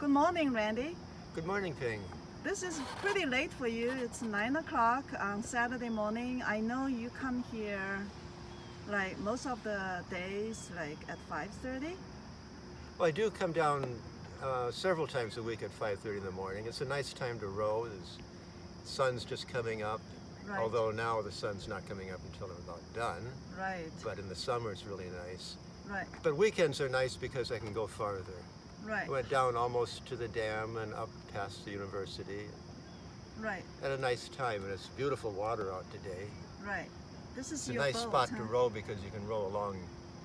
Good morning, Randy. Good morning, Ping. This is pretty late for you. It's 9 o'clock on Saturday morning. I know you come here like most of the days like at 5:30. Well, I do come down several times a week at 5:30 in the morning. It's a nice time to row. The sun's just coming up, Right. although now the sun's not coming up until I'm about done. Right, But in the summer it's really nice. right, But weekends are nice because I can go farther. right, I went down almost to the dam and up past the university. right, Had a nice time, and it's beautiful water out today. right. This is It's a your nice boat, spot huh? to row because you can row a long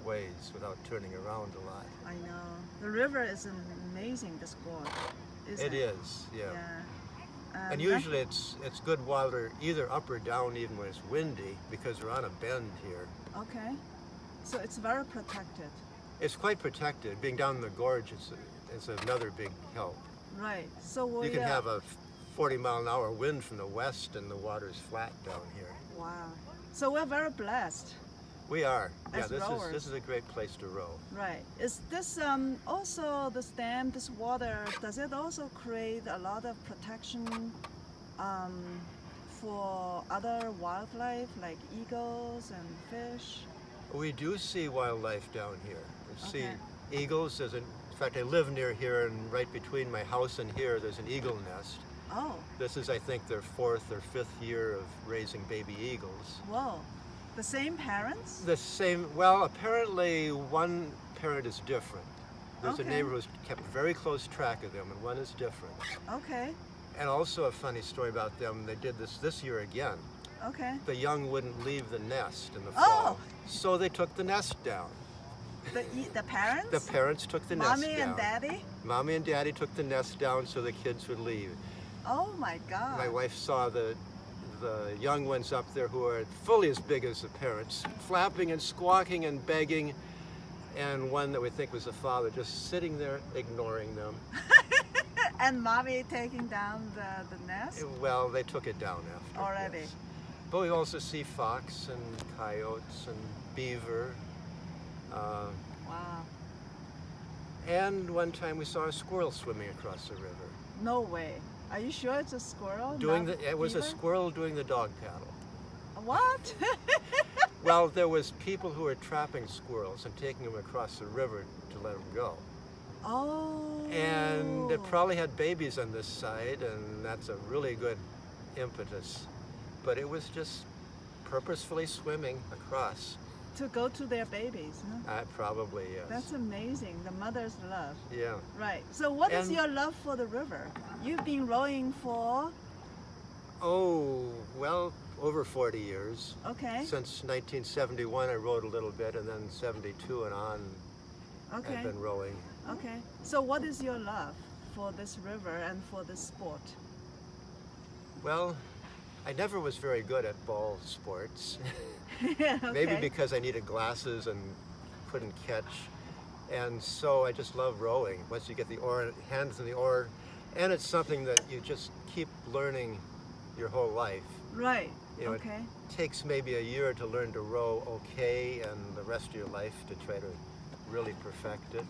ways without turning around a lot. I know. The river is amazing, this gorge. It is, yeah. Yeah. And usually it's good water either up or down even when it's windy because we're on a bend here. Okay. So it's very protected. It's quite protected. Being down in the gorge is another big help. Right. So we You can have a 40-mile-an-hour wind from the west and the water's flat down here. Wow. So we're very blessed. We are. Yeah, As this rowers. is a great place to row. Right. Is this also this dam, this water, does it also create a lot of protection for other wildlife like eagles and fish? We do see wildlife down here. We see Okay. eagles. In fact, I live near here, and right between my house and here, there's an eagle nest. Oh, This is, I think, their 4th or 5th year of raising baby eagles. whoa. The same parents? The same, well, apparently one parent is different. There's a Okay. neighbor who's kept very close track of them, and one is different. Okay, And also a funny story about them, they did this year again. okay. The young wouldn't leave the nest in the Oh! fall, so they took the nest down. The parents? The parents took the nest Mommy down. and daddy? Mommy and Daddy took the nest down so the kids would leave. Oh my God. My wife saw the young ones up there who are fully as big as the parents, flapping and squawking and begging, and one that we think was the father just sitting there ignoring them. And mommy taking down the nest? Well, they took it down after. Already. yes. But we also see fox and coyotes and beaver. Wow. And one time we saw a squirrel swimming across the river. No way. Are you sure it's a squirrel? It was a beaver? squirrel doing the dog paddle. What? Well, there was people who were trapping squirrels and taking them across the river to let them go. Oh. And it probably had babies on this side, and that's a really good impetus. But it was just purposefully swimming across. To go to their babies, huh? Probably, yes. That's amazing. The mother's love. Yeah. Right. So what is And- your love for the river? You've been rowing for, Oh, well, over 40 years. okay, Since 1971, I rowed a little bit, and then 72 and on, okay, I've been rowing. okay. So what is your love for this river and for this sport? Well, I never was very good at ball sports. Okay. Maybe because I needed glasses and couldn't catch. And so I just love rowing. Once you get the oar, hands in the oar, and it's something that you just keep learning your whole life. Right. You know, Okay. It takes maybe a year to learn to row okay, and the rest of your life to try to really perfect it.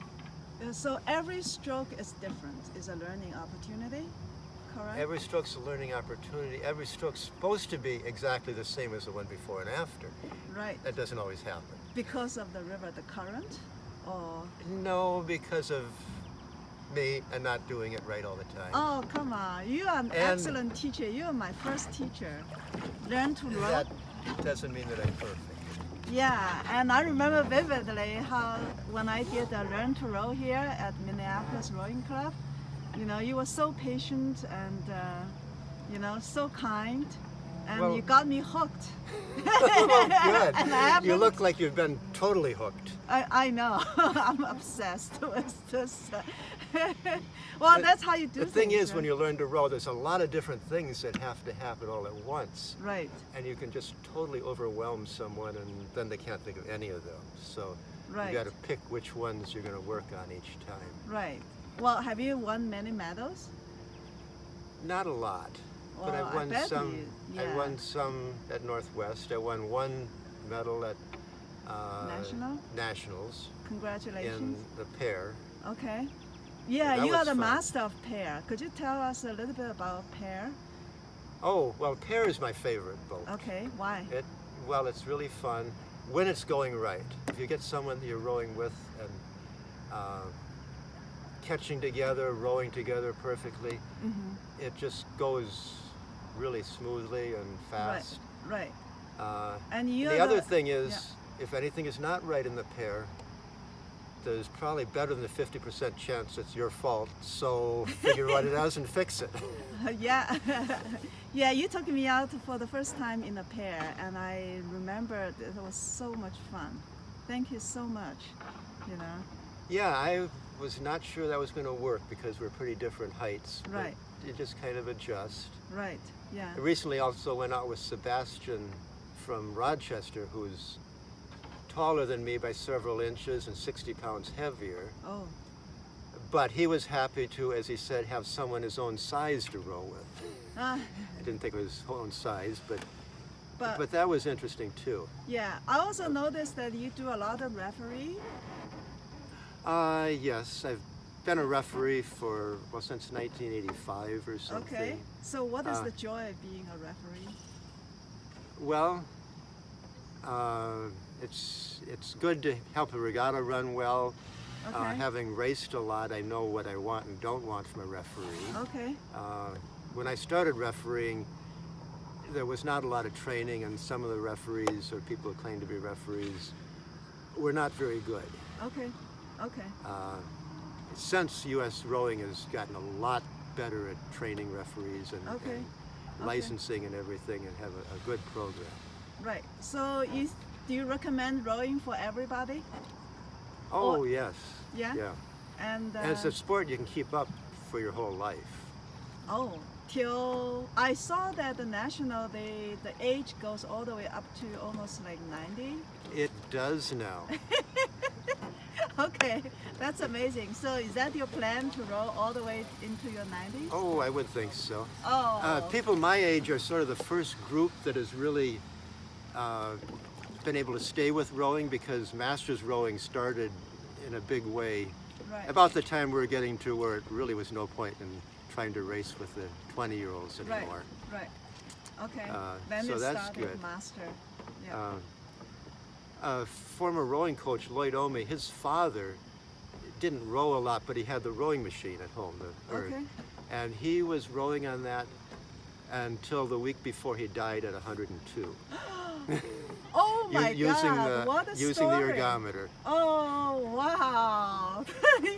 So every stroke is different. Is a learning opportunity, correct? Every stroke's a learning opportunity. Every stroke's supposed to be exactly the same as the one before and after. Right. That doesn't always happen. Because of the river, the current, or No, because of me and not doing it right all the time. oh, come on! You are an excellent teacher. You are my first teacher. Learn to row. That doesn't mean that I'm perfect. Yeah, and I remember vividly how when I did a learn to row here at Minneapolis Rowing Club, you know, you were so patient and you know, so kind, and Well- you got me hooked. Well, good. And I haven't- You look like you've been totally hooked. I know. I'm obsessed with this. Well, The- that's how you do The things. thing is, right? when you learn to row, there's a lot of different things that have to happen all at once. Right. And you can just totally overwhelm someone, and then they can't think of any of them. So Right. you got to pick which ones you're going to work on each time. Right. Well, have you won many medals? Not a lot, but Well, I've I won bet some. you- I yeah. won some at Northwest. I won one medal at National? nationals in Congratulations. the pair. Okay. Yeah, That you are was the fun. master of pear. Could you tell us a little bit about pear? Oh, well, pear is my favorite boat. Okay, why? Well, it's really fun when it's going right. If you get someone that you're rowing with and catching together, rowing together perfectly, it just goes really smoothly and fast. Right. And you're the other thing is, if anything is not right in the pear, there's probably better than a 50% chance it's your fault. So figure what it is and fix it. Yeah, yeah. You took me out for the first time in a pear, and I remember it was so much fun. Thank you so much. You know. Yeah, I was not sure that was going to work because we're pretty different heights. Right. You just kind of adjust. Right. Yeah. I recently also went out with Sebastian from Rochester, who's taller than me by several inches and 60 pounds heavier. Oh. But he was happy to, as he said, have someone his own size to row with. I didn't think it was his own size, but that was interesting too. Yeah, I also noticed that you do a lot of referee. Yes, I've been a referee since 1985 or something. Okay, so what is the joy of being a referee? Well, it's good to help a regatta run well. Okay. Having raced a lot, I know what I want and don't want from a referee. Okay. When I started refereeing, there was not a lot of training, and some of the referees or people who claim to be referees were not very good. Okay. Okay. Since U.S. rowing has gotten a lot better at training referees and licensing and everything, and have a good program. Right. So do you recommend rowing for everybody? Oh, yes. Yeah? Yeah. And it's a sport you can keep up for your whole life. Oh, till I saw that the national, the age goes all the way up to almost like 90. It does now. Okay, that's amazing. So is that your plan to row all the way into your 90s? Oh, I would think so. Oh. People my age are sort of the first group that has really been able to stay with rowing, because masters rowing started in a big way about the time we were getting to where it really was no point in trying to race with the 20-year-olds anymore. Right. Okay. Then so that's good. Master. Yeah. Former rowing coach Loyd Ohme, his father didn't row a lot, but he had the rowing machine at home, and he was rowing on that until the week before he died at 102. Oh my God! What a using the story. ergometer. Oh wow!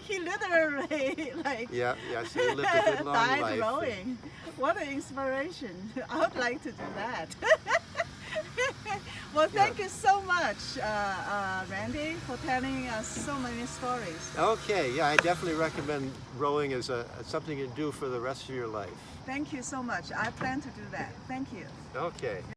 He literally yes, he lived a good long died life. rowing. What an inspiration! I would like to do that. Well, thank you so much, Randy, for telling us so many stories. Okay, yeah, I definitely recommend rowing as something you do for the rest of your life. Thank you so much. I plan to do that. Thank you. Okay.